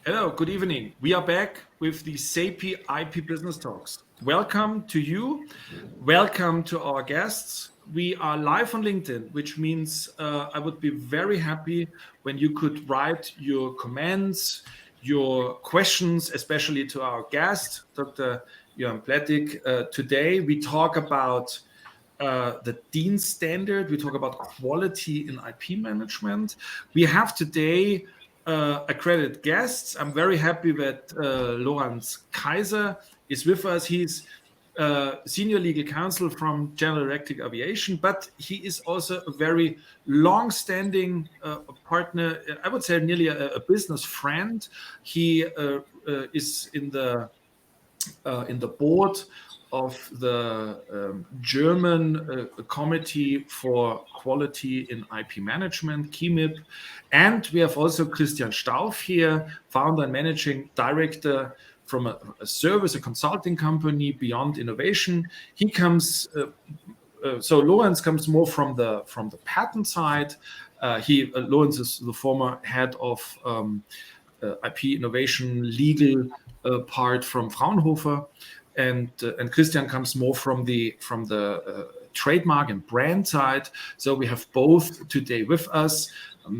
Hello, good evening. We are back with the SAPI IP Business Talks. Welcome to you. Welcome to our guests. We are live on LinkedIn, which means I would be very happy when you could write your comments, your questions, especially to our guest, Dr. Plettig. Today, we talk about the Dean standard. We talk about quality in IP management. We have today accredited guests. I'm very happy that Lorenz Kaiser is with us. He's senior legal counsel from General Electric Aviation, but he is also a very long-standing partner. I would say nearly a business friend. He is in the board of the German Committee for Quality in IP Management, KIMIP. And we have also Christian Stauf here, founder and managing director from a consulting company, Beyond Innovation. He comes, so Lorenz comes more from the patent side. Lorenz is the former head of IP innovation legal part from Fraunhofer, and Christian comes more from the trademark and brand side. So we have both today with us.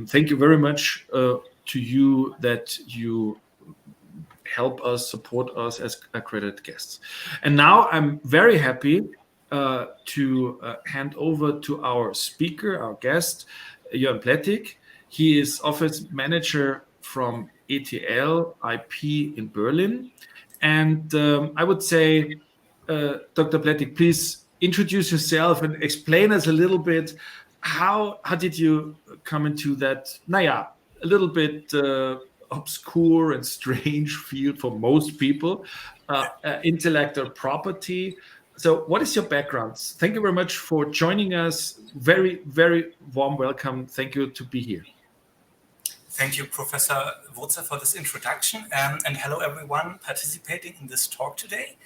Thank you very much to you that you help us, support us as accredited guests. And now I'm very happy to hand over to our speaker, our guest, Jörn Plettig. He is office manager from ETL IP in Berlin. And I would say, Dr. Plettig, please introduce yourself and explain us a little bit how did you come into that, a little bit obscure and strange field for most people, intellectual property. So what is your background? Thank you very much for joining us. Very, very warm welcome. Thank you to be here. Thank you, Professor Wurzer, for this introduction. And hello, everyone participating in this talk today.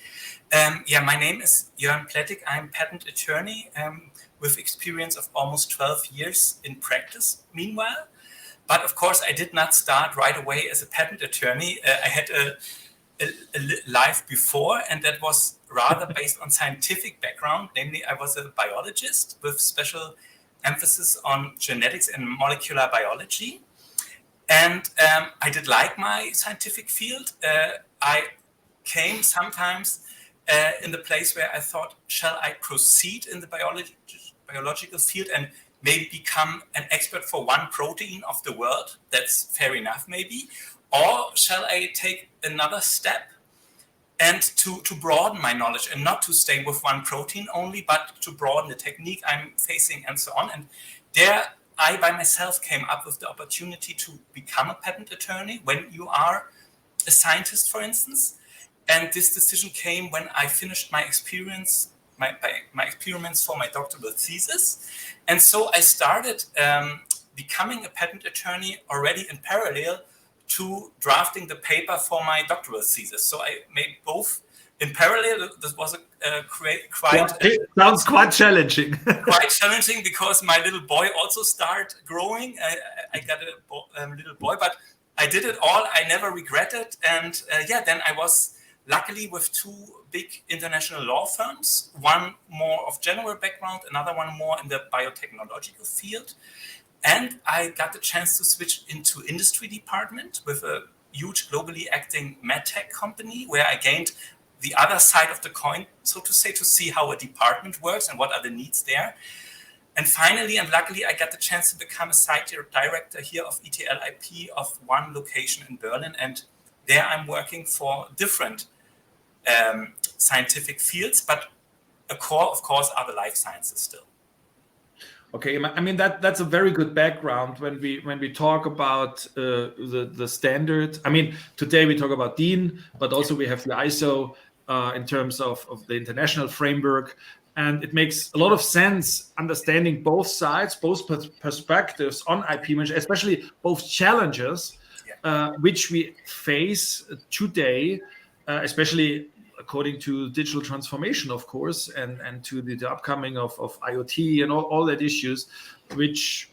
My name is Jörn Plettig. I'm a patent attorney with experience of almost 12 years in practice, meanwhile. But of course, I did not start right away as a patent attorney. I had a life before, and that was rather based on scientific background. Namely, I was a biologist with special emphasis on genetics and molecular biology. And I did like my scientific field. I came sometimes in the place where I thought, shall I proceed in the biological field and maybe become an expert for one protein of the world? That's fair enough, maybe. Or shall I take another step and to broaden my knowledge and not to stay with one protein only, but to broaden the technique I'm facing and so on. And there I by myself came up with the opportunity to become a patent attorney when you are a scientist, for instance. And this decision came when I finished my experiments for my doctoral thesis. And so I started becoming a patent attorney already in parallel to drafting the paper for my doctoral thesis. So I made both in parallel. This was sounds quite challenging. Quite challenging because my little boy also started growing. I got a little boy, but I did it all. I never regret it. And then I was luckily with two big international law firms, one more of general background, another one more in the biotechnological field. And I got the chance to switch into industry department with a huge globally acting medtech company where I gained the other side of the coin, so to say, to see how a department works and what are the needs there. And finally, and luckily, I got the chance to become a site director here of ETL IP of one location in Berlin. And there I'm working for different scientific fields, but a core, of course, are the life sciences still. Okay, I mean that's a very good background when we talk about the standard. I mean, today we talk about DIN, but also we have the ISO in terms of the international framework, and it makes a lot of sense understanding both sides, both perspectives on IP management, especially both challenges which we face today, especially according to digital transformation, of course, and to the upcoming of IoT and all that issues, which,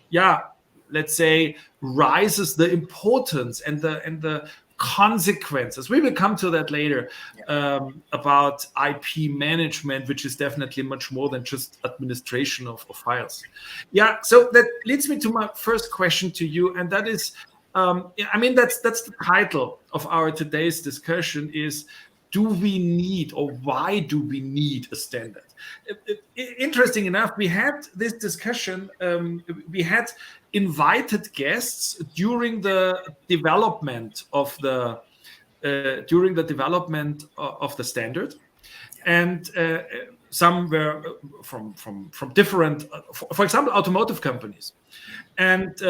let's say, rises the importance and the consequences. We will come to that later, about IP management, which is definitely much more than just administration of files. Yeah, so that leads me to my first question to you, and that is, I mean, that's the title of our today's discussion is, do we need, or why do we need a standard? Interesting enough, we had this discussion, we had invited guests during the development of the standard, and some were from different, for example, automotive companies, and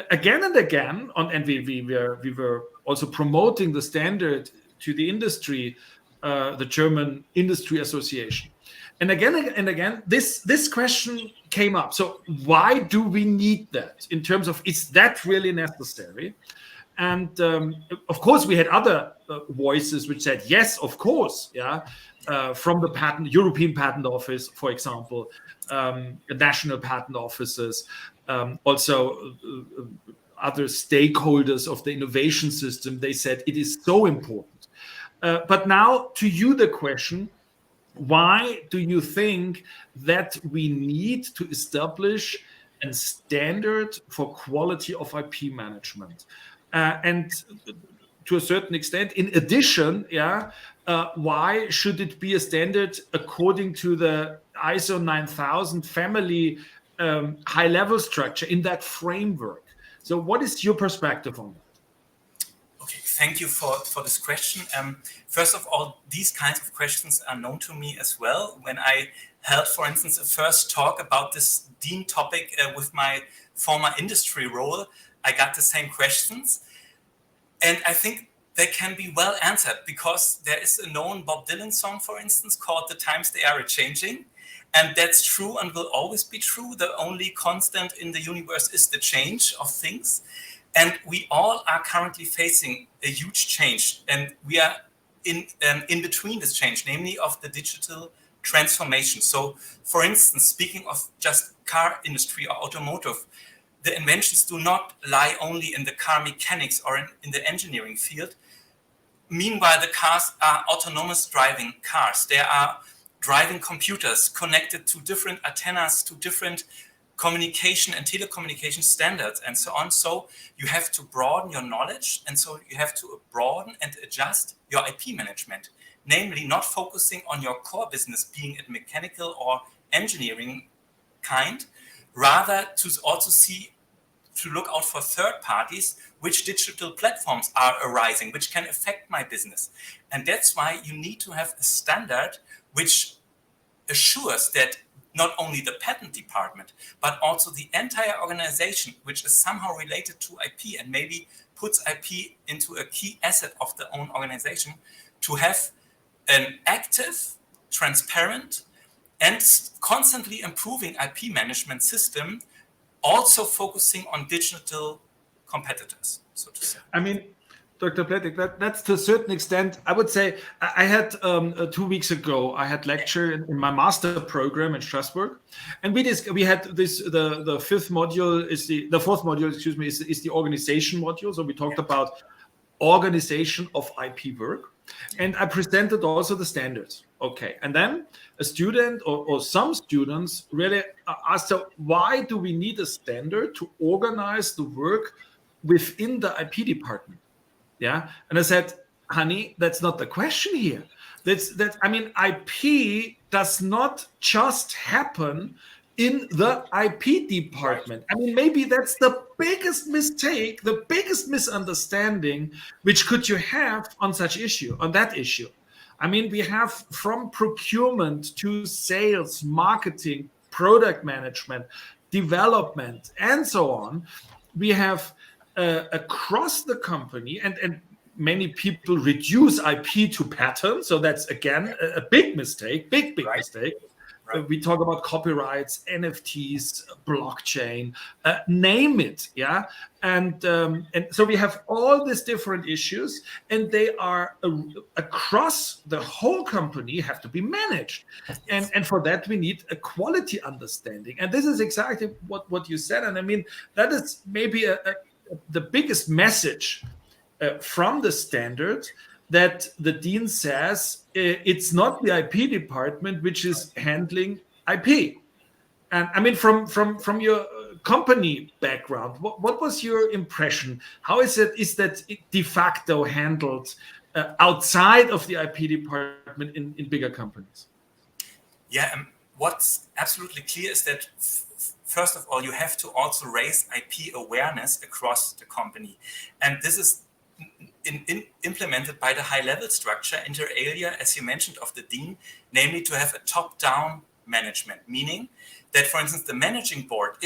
again and again, and we were also promoting the standard to the industry, the German Industry Association. And again, this question came up. So why do we need that in terms of, is that really necessary? And of course, we had other voices which said, yes, of course, yeah, from the European Patent Office, for example, national patent offices, also other stakeholders of the innovation system. They said it is so important. But now to you, the question, why do you think that we need to establish a standard for quality of IP management? And to a certain extent, in addition, why should it be a standard according to the ISO 9000 family high-level structure in that framework? So what is your perspective on that? Okay, thank you for this question. First of all, these kinds of questions are known to me as well. When I held, for instance, a first talk about this Dean topic with my former industry role, I got the same questions. And I think they can be well answered, because there is a known Bob Dylan song, for instance, called "The Times They Are A-Changing." And that's true and will always be true. The only constant in the universe is the change of things. And we all are currently facing a huge change. And we are in between this change, namely of the digital transformation. So, for instance, speaking of just car industry or automotive, the inventions do not lie only in the car mechanics or in the engineering field. Meanwhile, the cars are autonomous driving cars. There are driving computers connected to different antennas, to different communication and telecommunication standards, and so on. So you have to broaden your knowledge, and so you have to broaden and adjust your IP management, namely not focusing on your core business being a mechanical or engineering kind, rather to also look out for third parties, which digital platforms are arising, which can affect my business. And that's why you need to have a standard which assures that not only the patent department, but also the entire organization, which is somehow related to IP and maybe puts IP into a key asset of the own organization, to have an active, transparent, and constantly improving IP management system, also focusing on digital competitors, so to say. I mean, Dr. Plettig, that's to a certain extent, I would say, I had 2 weeks ago, I had lecture in my master program in Strasbourg, and we had this, the fourth module is the organization module. So we talked about organization of IP work, and I presented also the standards. Okay, and then a student or some students really asked, so why do we need a standard to organize the work within the IP department? Yeah, and I said, honey, that's not the question here. I mean, IP does not just happen in the IP department. I mean, maybe that's the biggest mistake, the biggest misunderstanding which could you have on that issue. I mean, we have from procurement to sales, marketing, product management, development, and so on. We have across the company, and many people reduce IP to patents. So that's, again, a big mistake, big mistake. Right. We talk about copyrights, NFTs, blockchain, name it, yeah. And so we have all these different issues, and they are across the whole company, have to be managed. And for that, we need a quality understanding. And this is exactly what you said. And I mean, that is maybe the biggest message from the standard that the dean says it's not the IP department which is handling IP. And I mean, from your company background, what was your impression? How is that de facto handled outside of the IP department in bigger companies? Yeah, what's absolutely clear is that first of all, you have to also raise IP awareness across the company, and this is implemented by the high-level structure inter alia, as you mentioned, of the dean, namely to have a top-down management, meaning that, for instance, the managing board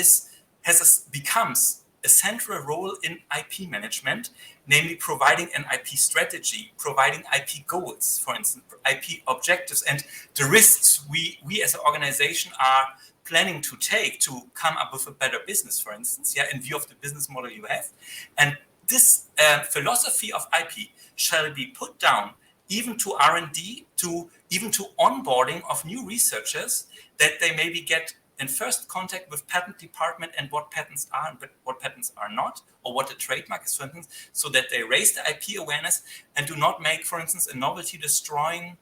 becomes a central role in IP management, namely providing an IP strategy, providing IP goals, for instance, IP objectives, and the risks we as an organization are planning to take to come up with a better business, for instance, in view of the business model you have. And this philosophy of IP shall be put down even to R&D, even to onboarding of new researchers, that they maybe get in first contact with patent department and what patents are and what patents are not, or what a trademark is, for instance, so that they raise the IP awareness and do not make, for instance, a novelty destroying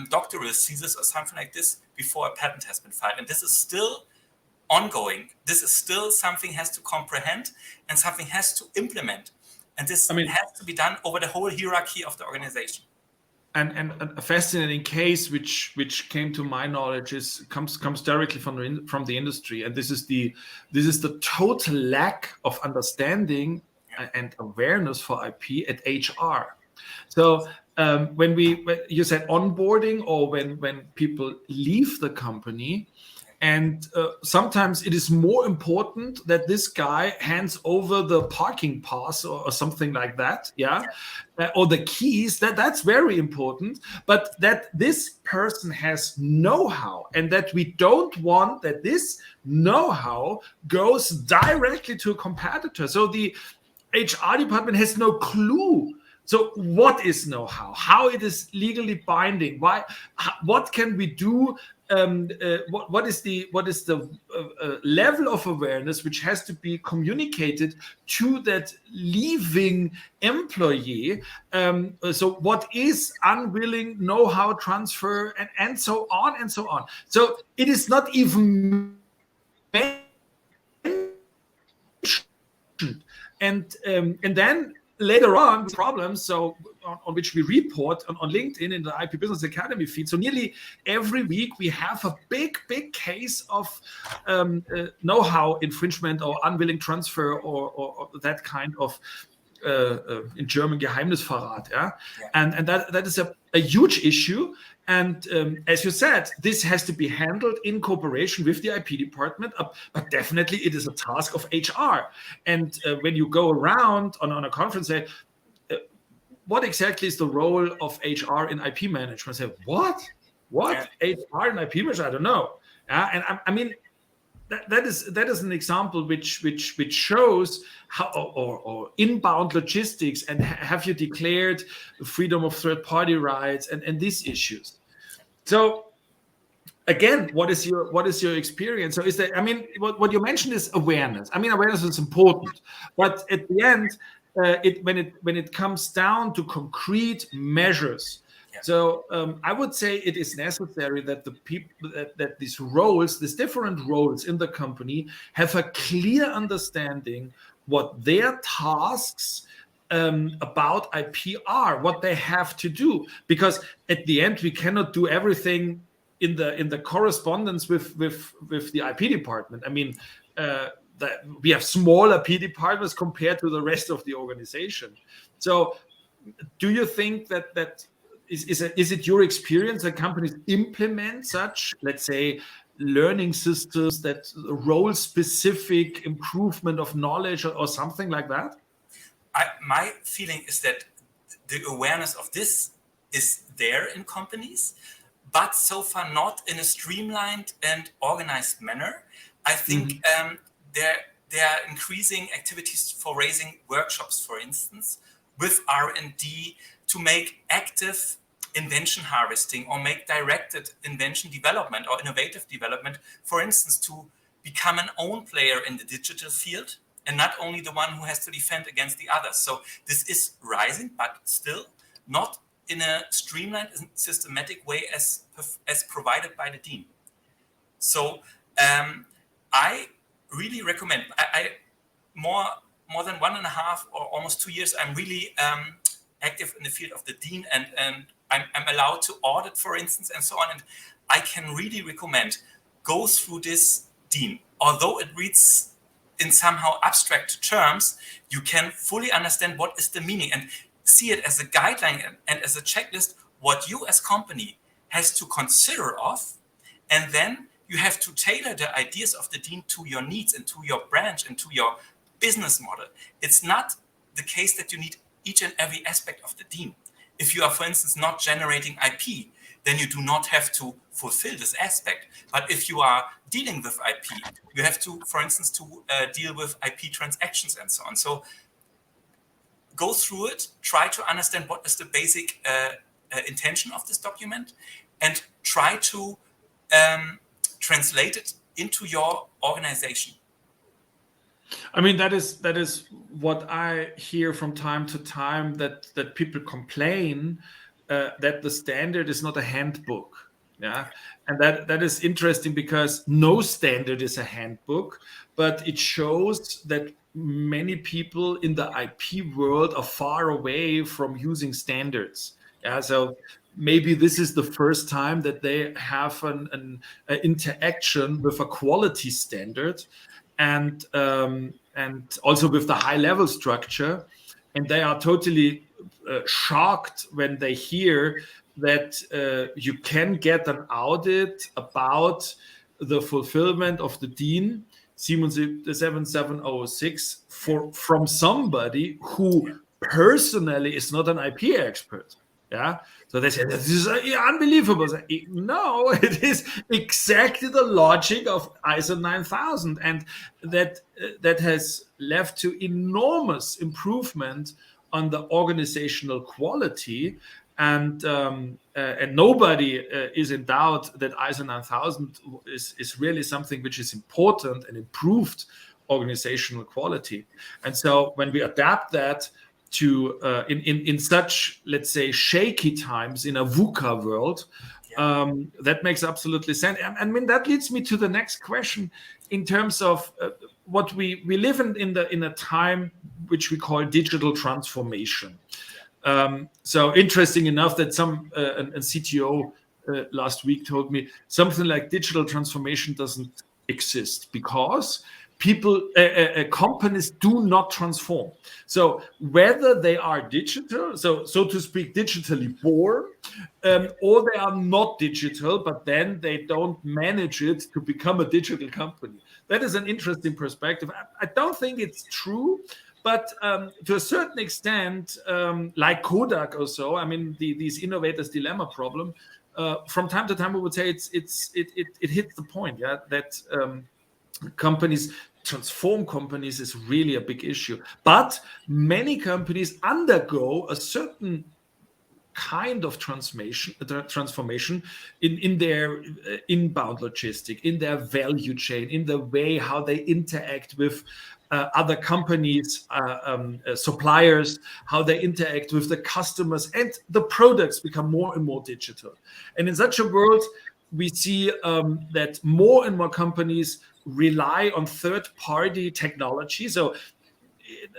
doctoral thesis or something like this before a patent has been filed. And this is still ongoing. This is still something has to comprehend and something has to implement. And this has to be done over the whole hierarchy of the organization. And a fascinating case which came to my knowledge comes directly from the industry, and this is the total lack of understanding and awareness for IP at HR. So when you said onboarding, or when people leave the company, and sometimes it is more important that this guy hands over the parking pass or something like that, or the keys. That's very important. But that this person has know-how, and that we don't want that this know-how goes directly to a competitor. So the HR department has no clue. So what is know-how? How it is legally binding? What can we do? What is the level of awareness which has to be communicated to that leaving employee? So what is unwilling know-how transfer, and so on and so on. So it is not even mentioned, and then later on, problems, so on which we report on LinkedIn in the IP Business Academy feed. So nearly every week we have a big case of know-how infringement or unwilling transfer or that kind of in German Geheimnisverrat. And that is a huge issue. And as you said, this has to be handled in cooperation with the IP department, but definitely it is a task of HR. And when you go around on a conference, say, what exactly is the role of HR in IP management? Say, what? HR in IP management? I don't know. And I mean, that is an example which shows how, or inbound logistics, and have you declared freedom of third party rights and these issues. So again, what is your experience? So is that, I mean, what you mentioned is awareness. I mean, awareness is important, but at the end, when it comes down to concrete measures. So I would say it is necessary that the people that these roles, these different roles in the company, have a clear understanding what their tasks about IP are, what they have to do. Because at the end, we cannot do everything in the correspondence with the IP department. I mean, that we have smaller IP departments compared to the rest of the organization. So do you think that is it your experience that companies implement such, let's say, learning systems, that role-specific improvement of knowledge or something like that? My feeling is that the awareness of this is there in companies, but so far not in a streamlined and organized manner. I think there are increasing activities for raising workshops, for instance, with R&D to make active invention harvesting or make directed invention development or innovative development, for instance, to become an own player in the digital field and not only the one who has to defend against the others. So this is rising, but still not in a streamlined and systematic way as provided by the DIN. So I really recommend. I more than 1.5 or almost 2 years, I'm really active in the field of the DIN, and I'm allowed to audit, for instance, and so on. And I can really recommend go through this DIN. Although it reads in somehow abstract terms, you can fully understand what is the meaning and see it as a guideline and as a checklist what you as company has to consider of, and then you have to tailor the ideas of the DIN to your needs and to your branch and to your business model. It's not the case that you need each and every aspect of the DIN. If you are, for instance, not generating IP, then you do not have to fulfill this aspect. But if you are dealing with IP, you have to, for instance, to deal with IP transactions and so on. So go through it, try to understand what is the basic intention of this document, and try to translate it into your organization. I mean, that is what I hear from time to time, that people complain that the standard is not a handbook. Yeah, and that is interesting because no standard is a handbook, but it shows that many people in the IP world are far away from using standards. Yeah, so maybe this is the first time that they have an interaction with a quality standard, and also with the high level structure, and they are totally shocked when they hear that you can get an audit about the fulfillment of the DIN 7706 from somebody who personally is not an IP expert. Yeah, so they say this is unbelievable. No, it is exactly the logic of ISO 9000, and that has led to enormous improvement on the organizational quality, and nobody is in doubt that ISO 9000 is really something which is important and improved organizational quality. And so when we adapt that to in such, let's say, shaky times in a VUCA world, that makes absolutely sense. I mean, that leads me to the next question in terms of what we live in a time which we call digital transformation. So interesting enough that a CTO last week told me something like digital transformation doesn't exist because companies do not transform. So whether they are digital, so to speak, digitally born, or they are not digital, but then they don't manage it to become a digital company. That is an interesting perspective. I don't think it's true, but to a certain extent, like Kodak or so, I mean, these innovators' dilemma problem, from time to time, we would say it hits the point, yeah, that transform companies is really a big issue. But many companies undergo a certain kind of transformation in their inbound logistic, in their value chain, in the way how they interact with other companies, suppliers, how they interact with the customers, and the products become more and more digital. And in such a world, we see that more and more companies rely on third-party technology. So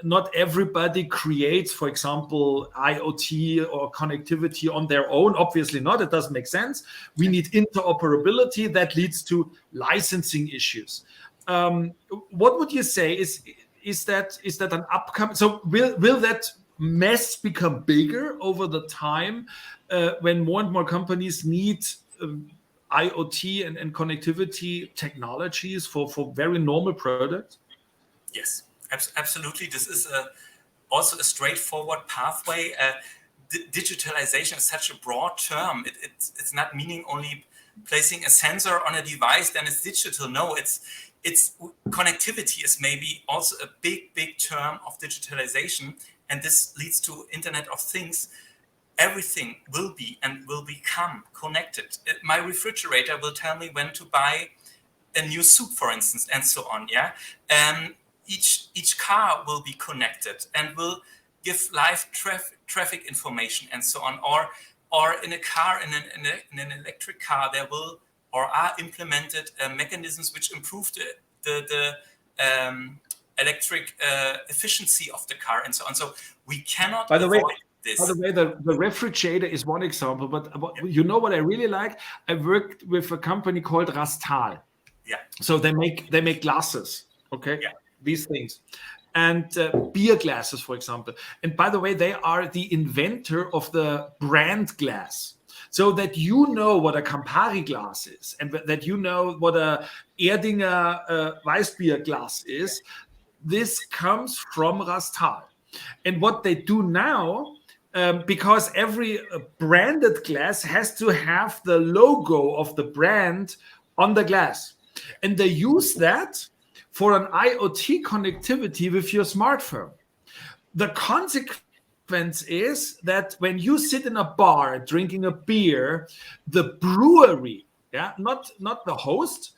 not everybody creates, for example, IoT or connectivity on their own. Obviously not. It doesn't make sense. We need interoperability that leads to licensing issues. What would you say is that an upcoming? So will that mess become bigger over the time when more and more companies need IoT and connectivity technologies for very normal products? Yes, absolutely. This is also a straightforward pathway. Digitalization is such a broad term. It's not meaning only placing a sensor on a device, then it's digital. No, it's connectivity is maybe also a big term of digitalization, and this leads to Internet of Things. Everything will be and will become connected. My refrigerator will tell me when to buy a new soup, for instance, and so on. Yeah. each car will be connected and will give live traffic information and so on. Or in a car, in an electric car, there will or are implemented mechanisms which improve the electric efficiency of the car and so on. So we cannot avoid this. By the way, the refrigerator is one example, but you know what I really like? I worked with a company called Rastal. Yeah. So they make glasses, okay? Yeah. These things. And beer glasses, for example. And by the way, they are the inventor of the brand glass. So that you know what a Campari glass is and that you know what a Erdinger Weissbier glass is. This comes from Rastal. And what they do now, because every branded glass has to have the logo of the brand on the glass. And they use that for an IoT connectivity with your smartphone. The consequence is that when you sit in a bar drinking a beer, the brewery, not the host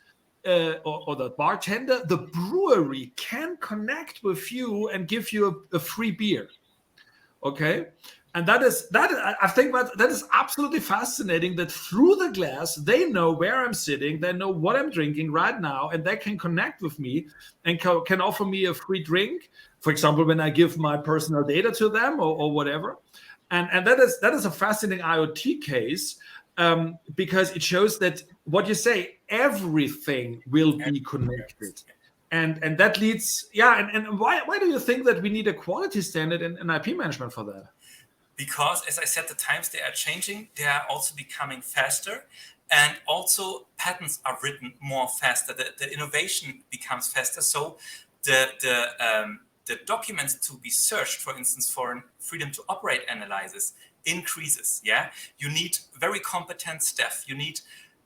or the bartender, the brewery can connect with you and give you a free beer. Okay. And I think that is absolutely fascinating that through the glass, they know where I'm sitting, they know what I'm drinking right now, and they can connect with me and can offer me a free drink, for example, when I give my personal data to them or whatever. And that is a fascinating IoT case because it shows that what you say, everything will be connected. And that leads, and why do you think that we need a quality standard in IP management for that? Because, as I said, the times they are changing, they are also becoming faster, and also patents are written more faster. The innovation becomes faster, so the documents to be searched, for instance, for a freedom to operate analysis increases. Yeah, you need very competent staff. You need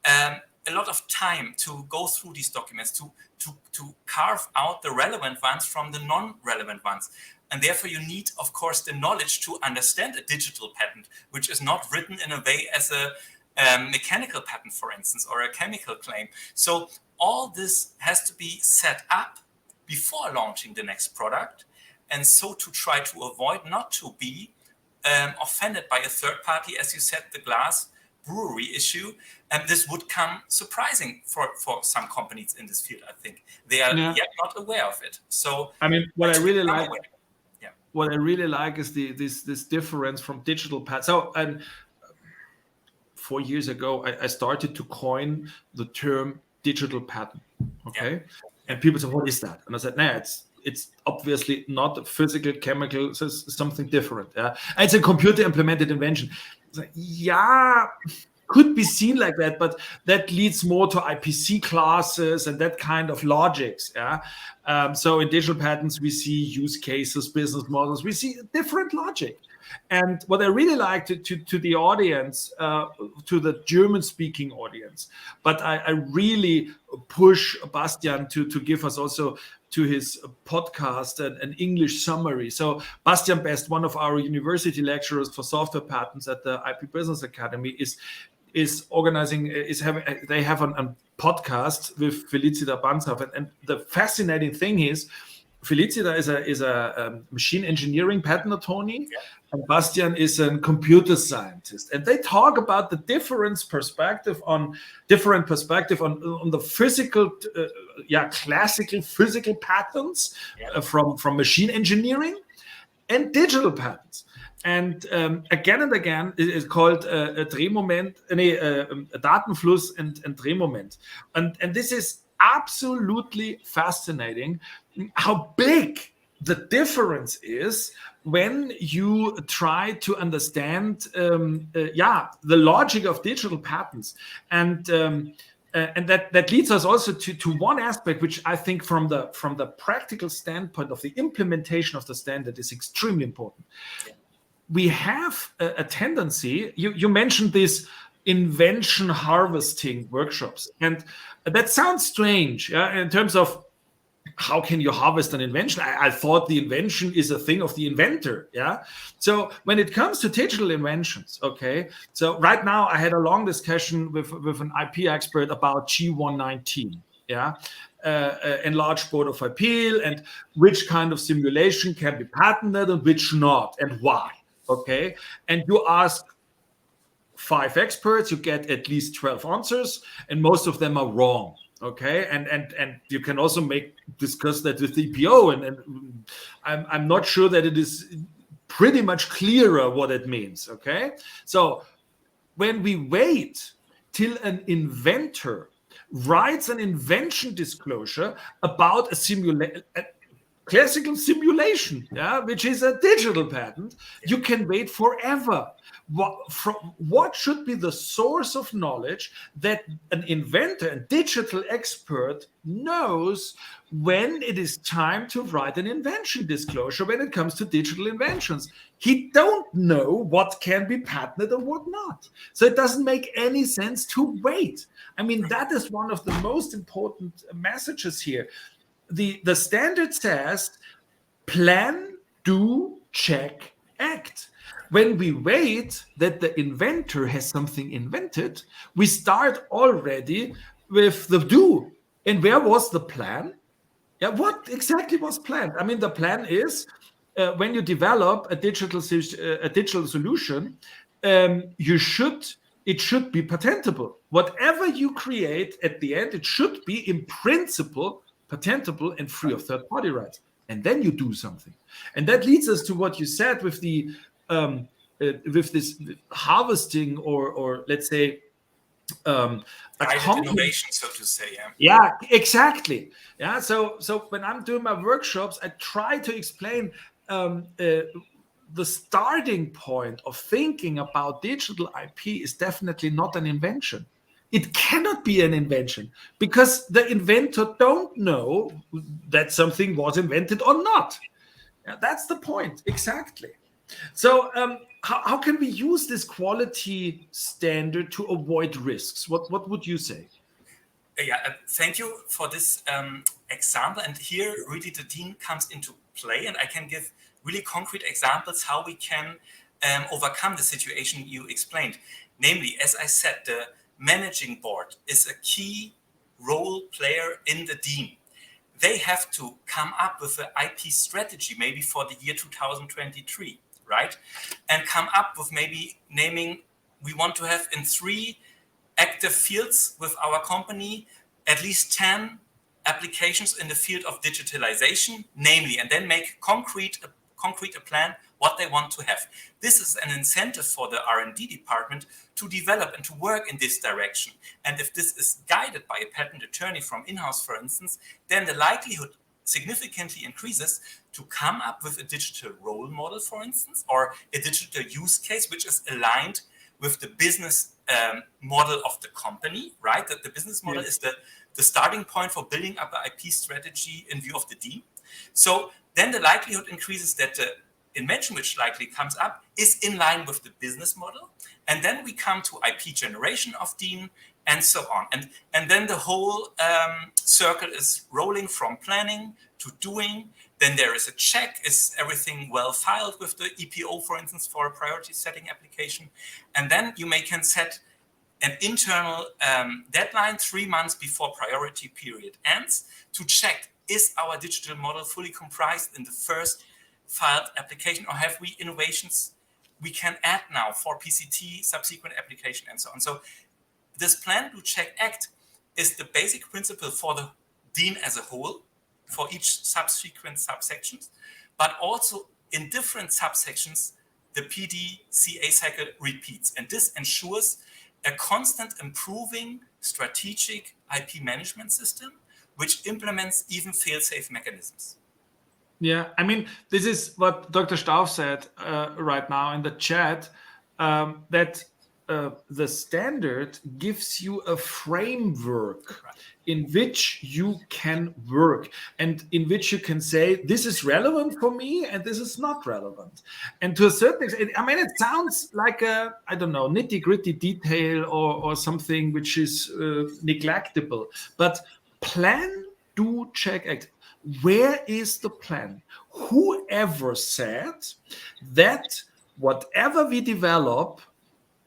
a lot of time to go through these documents to carve out the relevant ones from the non-relevant ones. And therefore, you need, of course, the knowledge to understand a digital patent, which is not written in a way as a mechanical patent, for instance, or a chemical claim. So all this has to be set up before launching the next product. And so to try to avoid not to be offended by a third party, as you said, the glass brewery issue. And this would come surprising for some companies in this field, I think. They are yet not aware of it. So I mean, what I really like is this difference from digital patents. So, 4 years ago, I started to coin the term digital patent. Okay, and people said, "What is that?" And I said, "Nah, it's obviously not a physical, chemical. It's something different. Yeah, and it's a computer implemented invention." Like, could be seen like that, but that leads more to IPC classes and that kind of logics. So in digital patents, we see use cases, business models, we see different logic. And what I really like to the audience, to the German-speaking audience, but I really push Bastian to give us also to his podcast an English summary. So Bastian Best, one of our university lecturers for software patents at the IP Business Academy, they have a podcast with Felicita Banzhaf, and the fascinating thing is Felicita is a machine engineering patent attorney, and Bastian is a computer scientist, and they talk about the different perspective on the physical, classical physical patents from machine engineering and digital patents. And again and again, it is called Datenfluss and Drehmoment. And this is absolutely fascinating how big the difference is when you try to understand the logic of digital patents. And that leads us also to one aspect, which I think from the practical standpoint of the implementation of the standard is extremely important. We have a tendency, you mentioned this invention harvesting workshops, and that sounds strange in terms of how can you harvest an invention? I thought the invention is a thing of the inventor. So when it comes to digital inventions, okay, so right now I had a long discussion with an IP expert about G119. enlarged board of appeal, and which kind of simulation can be patented and which not, and why. Okay, and you ask 5 experts, you get at least 12 answers, and most of them are wrong. Okay, and you can also discuss that with the EPO, and I'm not sure that it is pretty much clearer what it means. Okay, so when we wait till an inventor writes an invention disclosure about a classical simulation, which is a digital patent, you can wait forever. What should be the source of knowledge that an inventor, a digital expert, knows when it is time to write an invention disclosure when it comes to digital inventions? He don't know what can be patented and what not. So it doesn't make any sense to wait. I mean, that is one of the most important messages here. The standard says plan, do, check, act. When we wait that the inventor has something invented, we start already with the do. And where was the plan? Yeah, what exactly was planned? I mean, the plan is when you develop a digital solution, it should be patentable. Whatever you create at the end, it should be in principle patentable and free of third-party rights. And then you do something. And that leads us to what you said with the with this harvesting or let's say innovation, so to say. Yeah, exactly. Yeah, so when I'm doing my workshops, I try to explain the starting point of thinking about digital IP is definitely not an invention. It cannot be an invention because the inventor don't know that something was invented or not. Yeah, that's the point, exactly. So how can we use this quality standard to avoid risks? What would you say? Yeah, thank you for this example. And here really the dean comes into play, and I can give really concrete examples how we can overcome the situation you explained. Namely, as I said, the managing board is a key role player in the dean. They have to come up with an IP strategy, maybe for the year 2023, right? And come up with maybe naming, we want to have in 3 active fields with our company, at least 10 applications in the field of digitalization, namely, and then make concrete a plan what they want to have. This is an incentive for the R&D department to develop and to work in this direction. And if this is guided by a patent attorney from in-house, for instance, then the likelihood significantly increases to come up with a digital role model, for instance, or a digital use case, which is aligned with the business model of the company, right? That the business model is the starting point for building up an IP strategy in view of the dean. So then the likelihood increases that the invention which likely comes up is in line with the business model. And then we come to IP generation of dean and so on. And then the whole circle is rolling from planning to doing. Then there is a check. Is everything well filed with the EPO, for instance, for a priority setting application? And then you can set an internal deadline 3 months before priority period ends to check, is our digital model fully comprised in the first filed application, or have we innovations we can add now for PCT, subsequent application, and so on. So this plan, do, check, act is the basic principle for the dean as a whole, for each subsequent subsections, but also in different subsections, the PDCA cycle repeats. And this ensures a constant improving strategic IP management system, which implements even fail-safe mechanisms. Yeah, I mean, this is what Dr. Stauf said right now in the chat, that the standard gives you a framework in which you can work and in which you can say, this is relevant for me and this is not relevant. And to a certain extent, I mean, it sounds like a, I don't know, nitty-gritty detail or something which is neglectable, but plan, do, check, act. Where is the plan? Whoever said that whatever we develop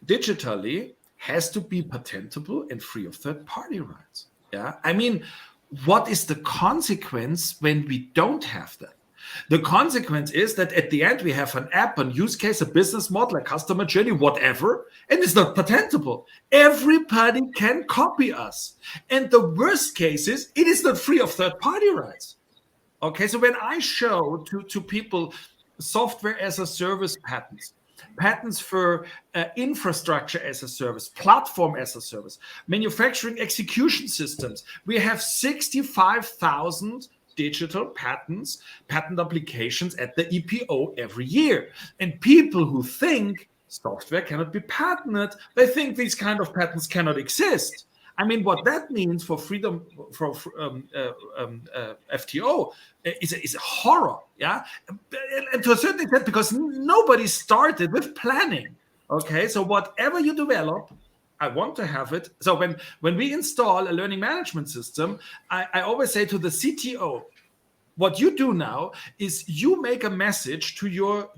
digitally has to be patentable and free of third-party rights? Yeah, I mean, what is the consequence when we don't have that? The consequence is that at the end we have an app, a use case, a business model, a customer journey, whatever, and it's not patentable. Everybody can copy us. And the worst case is it is not free of third-party rights. Okay, so when I show to people software as a service patents for infrastructure as a service, platform as a service, manufacturing execution systems, we have 65,000 digital patents, patent applications at the EPO every year. And people who think software cannot be patented, they think these kind of patents cannot exist. I mean, what that means for freedom, for FTO is a horror, yeah? And to a certain extent, because nobody started with planning, okay? So whatever you develop, I want to have it. So when we install a learning management system, I always say to the CTO, what you do now is you make a message to your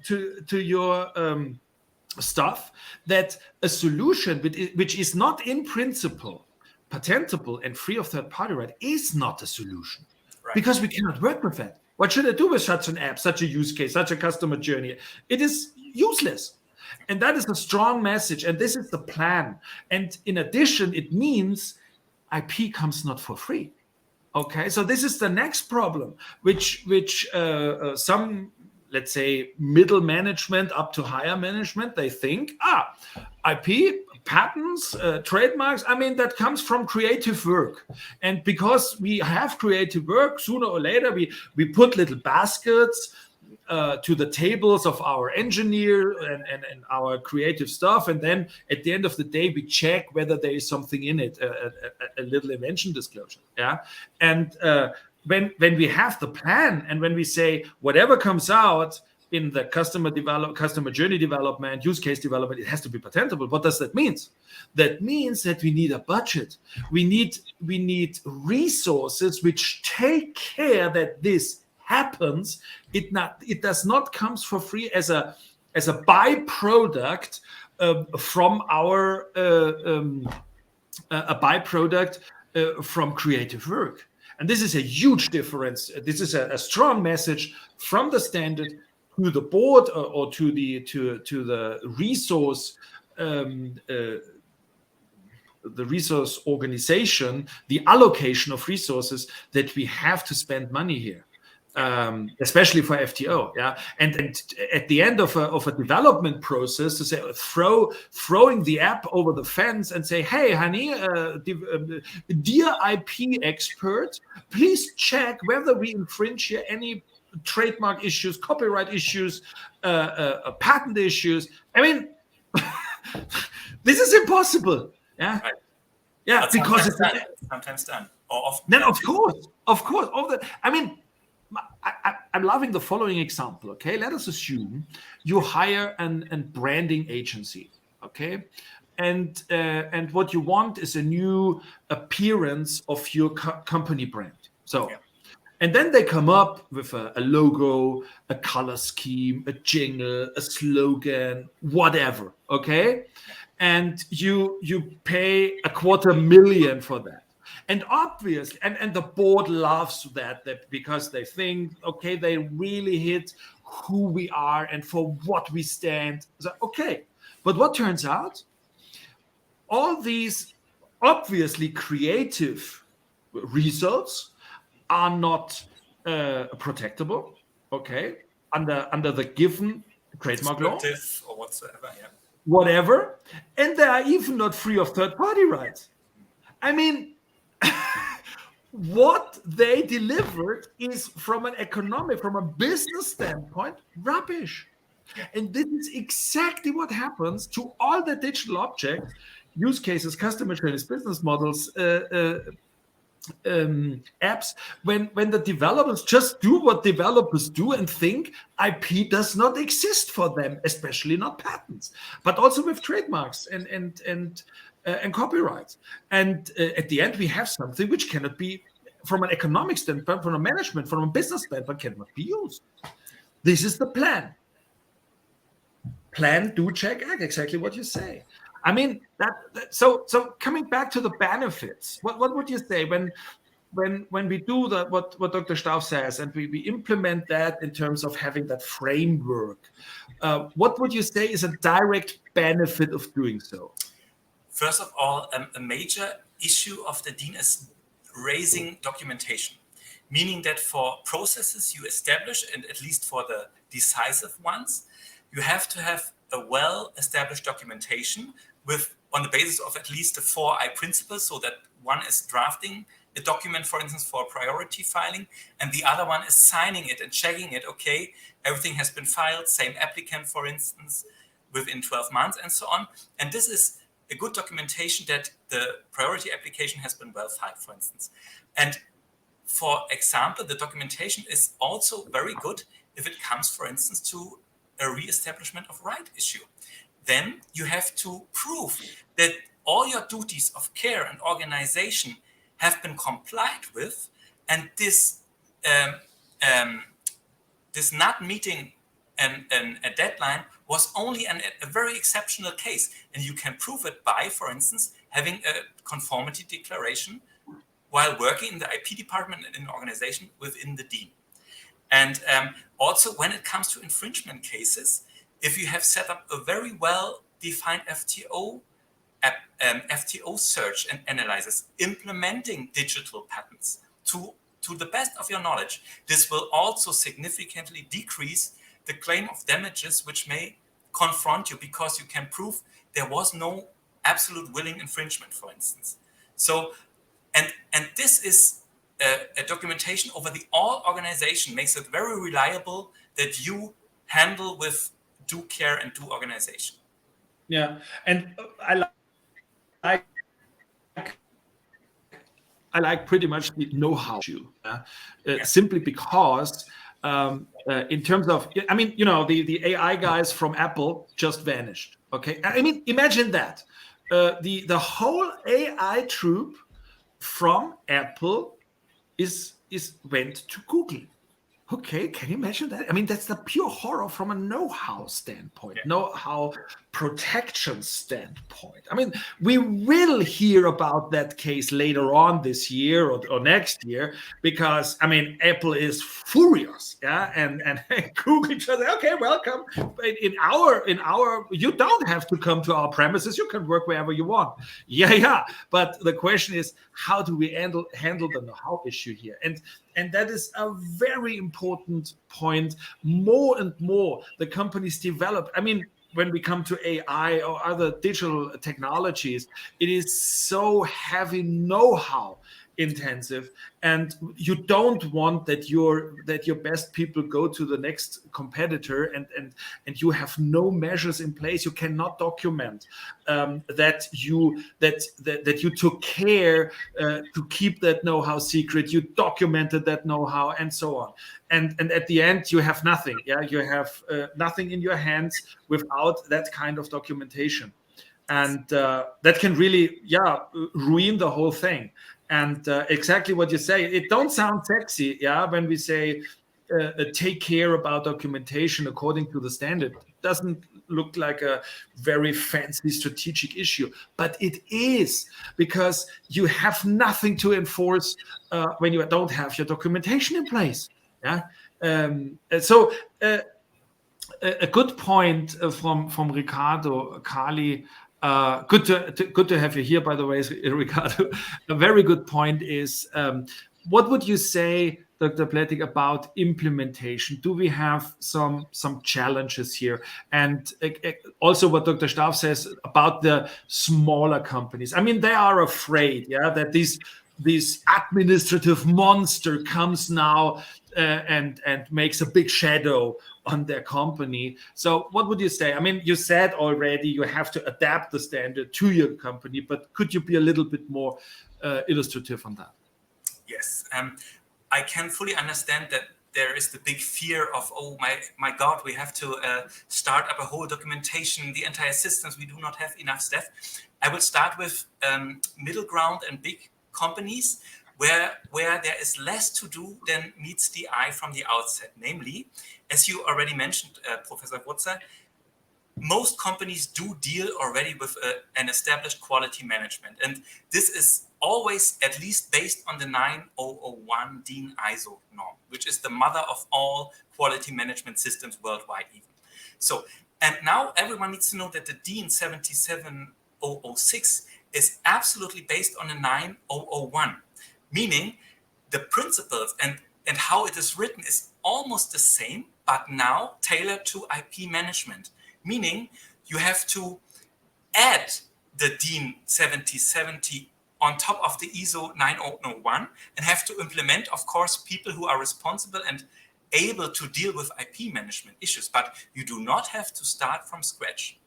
stuff that a solution which is not in principle patentable and free of third-party right is not a solution, right? Because we cannot work with that. What should I do with such an app, such a use case, such a customer journey? It is useless. And that is a strong message. And this is the plan. And in addition, it means IP comes not for free. Okay, so this is the next problem, which some, let's say, middle management up to higher management, they think, IP, patents, trademarks, I mean, that comes from creative work. And because we have creative work, sooner or later, we put little baskets to the tables of our engineer and our creative stuff. And then at the end of the day, we check whether there is something in it, a little invention disclosure. Yeah. And when we have the plan and when we say whatever comes out in the customer journey development, use case development, it has to be patentable. What does that mean? That means that we need a budget. We need resources which take care that this happens. It does not come for free as a byproduct from our a byproduct from creative work. And this is a huge difference. This is a strong message from the standard to the board or to the resource the resource organization, the allocation of resources, that we have to spend money here. Especially for FTO, yeah, and at the end of a development process, to say throwing the app over the fence and say, hey, honey, dear IP expert, please check whether we infringe here any trademark issues, copyright issues, patent issues. I mean, this is impossible, yeah, right. Yeah, but because it's sometimes done, or often. Then of course, all that. I mean. I'm loving the following example. Okay, let us assume you hire a branding agency. Okay, and what you want is a new appearance of your company brand. So, yeah. And then they come up with a logo, a color scheme, a jingle, a slogan, whatever. Okay, and you pay $250,000 for that. And obviously, and the board loves that because they think, okay, they really hit who we are and for what we stand. So, okay, but what turns out? All these obviously creative results are not protectable, okay, under the given trademark law or whatsoever, yeah. Whatever, and they are even not free of third-party rights. I mean, what they delivered is from a business standpoint, rubbish. And this is exactly what happens to all the digital objects, use cases, customer journeys, business models, apps, when the developers just do what developers do and think IP does not exist for them, especially not patents, but also with trademarks and copyrights. And at the end, we have something which cannot be, from an economic standpoint, from a management, from a business standpoint, cannot be used. This is the plan. Plan, do, check, act. Exactly what you say. I mean, so coming back to the benefits, what would you say when when we do that, what Dr. Stauf says, and we implement that in terms of having that framework, what would you say is a direct benefit of doing so? First of all, a major issue of the Dean is raising documentation, meaning that for processes you establish, and at least for the decisive ones, you have to have a well-established documentation on the basis of at least the 4I principles, so that one is drafting a document, for instance, for priority filing, and the other one is signing it and checking it. Okay, everything has been filed, same applicant, for instance, within 12 months and so on. And this is a good documentation that the priority application has been well filed, for instance. And for example, the documentation is also very good if it comes, for instance, to a re-establishment of right issue. Then you have to prove that all your duties of care and organization have been complied with, and this not meeting a deadline was only a very exceptional case. And you can prove it by, for instance, having a conformity declaration while working in the IP department and in the organization within the Dean. And also when it comes to infringement cases, if you have set up a very well-defined FTO search and analysis implementing digital patents to the best of your knowledge, this will also significantly decrease the claim of damages which may confront you, because you can prove there was no absolute willing infringement, for instance. So, and this is a documentation over the all organization makes it very reliable that you handle with due care and due organization. Yeah, and I like pretty much the know-how issue, simply because in terms of, I mean, you know, the AI guys from Apple just vanished. Okay, I mean, imagine that the whole AI troop from Apple went to Google. Okay, can you imagine that? I mean, that's the pure horror from a know-how standpoint, know-how protection standpoint. I mean, we will hear about that case later on this year or next year, because, I mean, Apple is furious, and Google just say, okay, welcome. In our, you don't have to come to our premises. You can work wherever you want. Yeah. But the question is, how do we handle the know-how issue here? And that is a very important point. More and more the companies develop. I mean, when we come to AI or other digital technologies, it is so heavy know-how intensive, and you don't want that your best people go to the next competitor and you have no measures in place. You cannot document that you took care to keep that know-how secret. You documented that know-how and so on, and at the end you have nothing. You have nothing in your hands without that kind of documentation, and that can really ruin the whole thing. And exactly what you say, it don't sound sexy, when we say take care about documentation according to the standard. It doesn't look like a very fancy strategic issue, but it is, because you have nothing to enforce when you don't have your documentation in place. So a good point from Ricardo Kali. Good to have you here, by the way, Ricardo. A very good point is, what would you say, Dr. Plettig, about implementation? Do we have some challenges here? And also what Dr. Stauf says about the smaller companies. I mean, they are afraid, that this administrative monster comes now and makes a big shadow on their company. So what would you say? I mean, you said already you have to adapt the standard to your company, but could you be a little bit more illustrative on that? Yes, I can fully understand that there is the big fear of, oh my God, we have to start up a whole documentation, the entire systems, we do not have enough staff. I will start with middle ground and big companies where there is less to do than meets the eye from the outset. Namely, as you already mentioned, Professor Wurzer, most companies do deal already with an established quality management. And this is always at least based on the 9001 DIN ISO norm, which is the mother of all quality management systems worldwide even. So, and now everyone needs to know that the DIN 77006 is absolutely based on the 9001, meaning the principles and how it is written is almost the same, but now tailored to IP management, meaning you have to add the DIN 7070 on top of the ISO 9001 and have to implement, of course, people who are responsible and able to deal with IP management issues, but you do not have to start from scratch.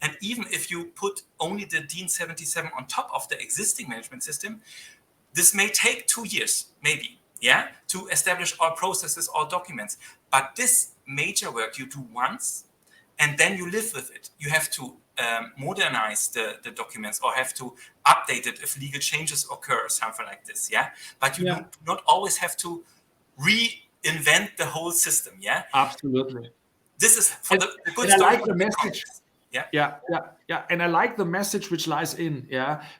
And even if you put only the DIN 77 on top of the existing management system, this may take 2 years, maybe, to establish all processes, all documents. But this major work you do once, and then you live with it. You have to modernize the documents or have to update it if legal changes occur or something like this, But you do not always have to reinvent the whole system, Absolutely. This is for the good and story. I like the message. Yeah. And I like the message which lies in.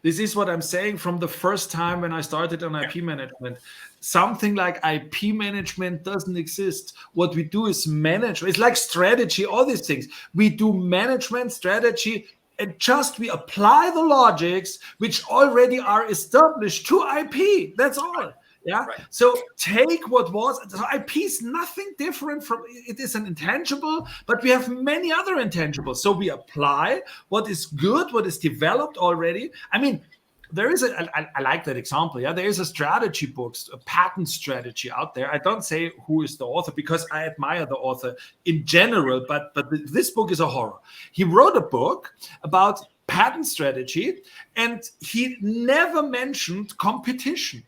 This is what I'm saying from the first time when I started on IP management. Something like IP management doesn't exist. What we do is manage. It's like strategy, all these things. We do management, strategy, and just we apply the logics which already are established to IP. That's all. Right. So take what was. So IP is nothing different from. It is an intangible, but we have many other intangibles. So we apply what is good, what is developed already. I mean, there is I like that example. There is a strategy book, a patent strategy out there. I don't say who is the author because I admire the author in general, but this book is a horror. He wrote a book about patent strategy, and he never mentioned competition.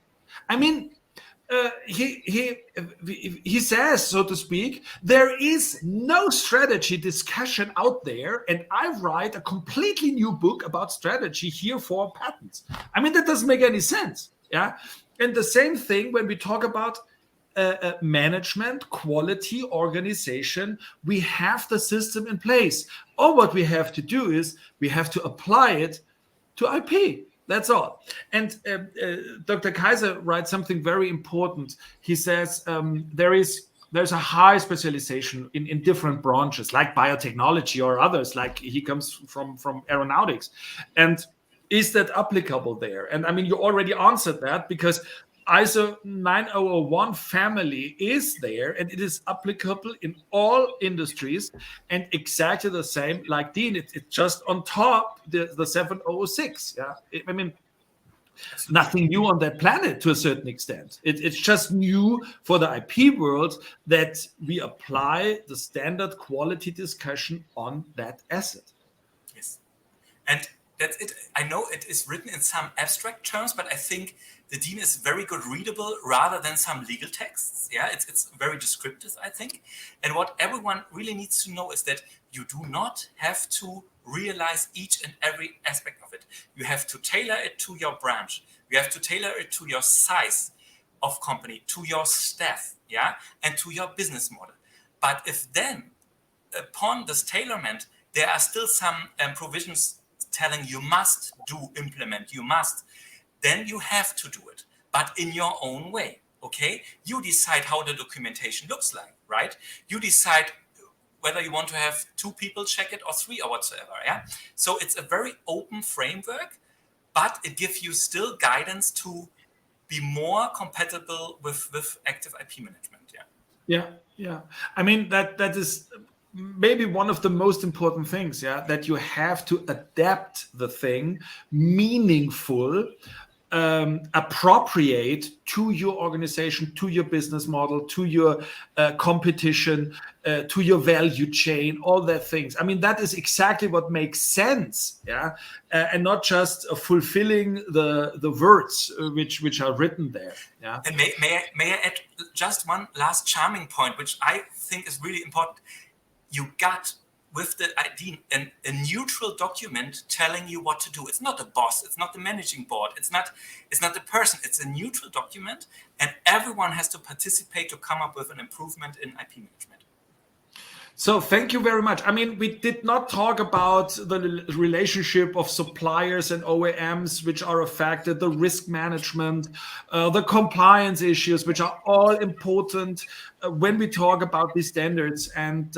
I mean, he says, so to speak, there is no strategy discussion out there, and I write a completely new book about strategy here for patents. I mean, that doesn't make any sense. And the same thing when we talk about management, quality, organization, we have the system in place. All what we have to do is we have to apply it to IP. That's all. And Dr. Kaiser writes something very important. He says there's a high specialization in different branches, like biotechnology or others, like he comes from aeronautics. And is that applicable there? And I mean, you already answered that because ISO 9001 family is there and it is applicable in all industries and exactly the same like DIN. It's just on top the 7006. I mean, nothing new on that planet to a certain extent. It's just new for the IP world that we apply the standard quality discussion on that asset. Yes. And that's it. I know it is written in some abstract terms, but I think the DIN is very good readable rather than some legal texts. It's very descriptive, I think. And what everyone really needs to know is that you do not have to realize each and every aspect of it. You have to tailor it to your branch. You have to tailor it to your size of company, to your staff, and to your business model. But if then, upon this tailorment, there are still some provisions telling you must implement, you must, then you have to do it, but in your own way, okay? You decide how the documentation looks like, right? You decide whether you want to have 2 people check it or 3 or whatsoever, So it's a very open framework, but it gives you still guidance to be more compatible with active IP management, Yeah. I mean, that is maybe one of the most important things, that you have to adapt the thing meaningful, appropriate to your organization, to your business model, to your competition, to your value chain, all that things. I mean, that is exactly what makes sense, and not just fulfilling the words which are written there. And may I add just one last charming point, which I think is really important. You got with the DIN a neutral document telling you what to do. It's not a boss, it's not the managing board, it's not the person, it's a neutral document, and everyone has to participate to come up with an improvement in IP management. So thank you very much. I mean, we did not talk about the relationship of suppliers and OEMs, which are affected, the risk management, the compliance issues, which are all important when we talk about these standards. And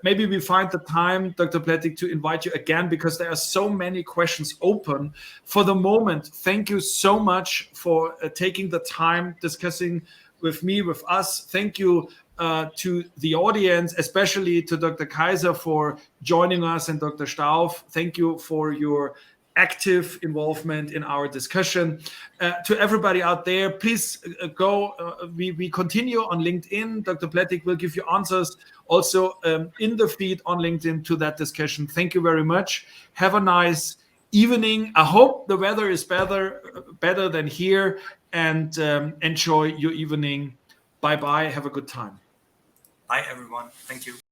maybe we find the time, Dr. Plettig, to invite you again, because there are so many questions open. For the moment, thank you so much for taking the time discussing with me, with us. Thank you to the audience, especially to Dr. Kaiser for joining us, and Dr. Stauf. Thank you for your active involvement in our discussion. To everybody out there, please go. We continue on LinkedIn. Dr. Plettig will give you answers also in the feed on LinkedIn to that discussion. Thank you very much. Have a nice evening. I hope the weather is better than here, and enjoy your evening. Bye-bye. Have a good time. Bye, everyone. Thank you.